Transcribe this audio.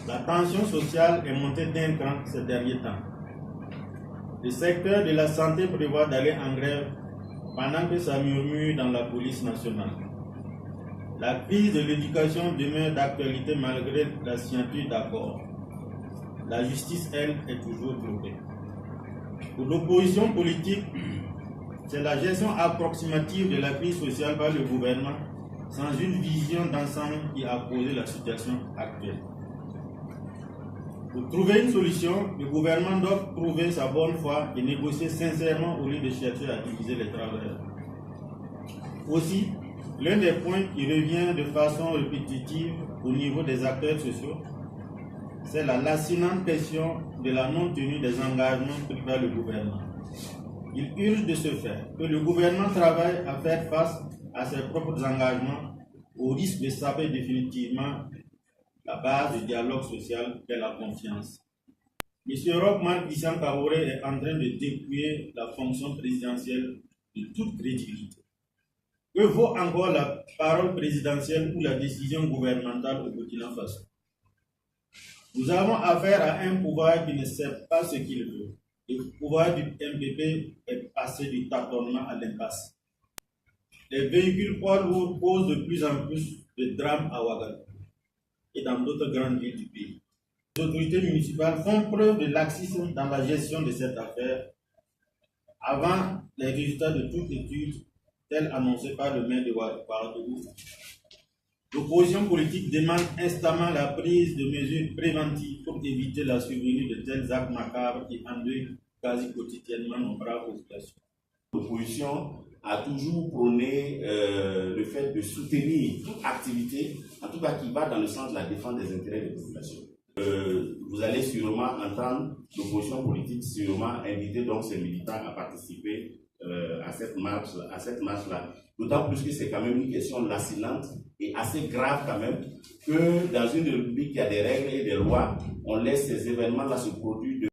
La tension sociale est montée d'un cran ces derniers temps. Le secteur de la santé prévoit d'aller en grève pendant que ça murmure dans la police nationale. La crise de l'éducation demeure d'actualité malgré la signature d'accords. La justice, elle, est toujours bloquée. Pour l'opposition politique, c'est la gestion approximative de la crise sociale par le gouvernement sans une vision d'ensemble qui a posé la situation actuelle. Pour trouver une solution, le gouvernement doit prouver sa bonne foi et négocier sincèrement au lieu de chercher à diviser les travailleurs. Aussi, l'un des points qui revient de façon répétitive au niveau des acteurs sociaux, c'est la lancinante question de la non-tenue des engagements pris par le gouvernement. Il urge de ce fait que le gouvernement travaille à faire face à ses propres engagements au risque de saper définitivement la base du dialogue social et la confiance. M. Roch-Marc Christian Kaboré est en train de dépouiller la fonction présidentielle de toute crédibilité. Que vaut encore la parole présidentielle ou la décision gouvernementale au Burkina Faso? Nous avons affaire à un pouvoir qui ne sait pas ce qu'il veut. Le pouvoir du MPP est passé du tâtonnement à l'impasse. Les véhicules poids lourds posent de plus en plus de drames à Ouagadougou et dans d'autres grandes villes du pays. Les autorités municipales font preuve de laxisme dans la gestion de cette affaire avant les résultats de toute étude telle annoncée par le maire de Ouagadougou. L'opposition politique demande instamment la prise de mesures préventives pour éviter la survenue de tels actes macabres qui endeuillent quasi quotidiennement nos braves populations. L'opposition a toujours prôné le fait de soutenir toute activité, en tout cas qui va dans le sens de la défense des intérêts des populations. Vous allez sûrement entendre l'opposition politique sûrement inviter donc ces militants à participer à cette marche-là. D'autant plus que c'est quand même une question lancinante et assez grave quand même que dans une république qui a des règles et des lois, on laisse ces événements-là se produire.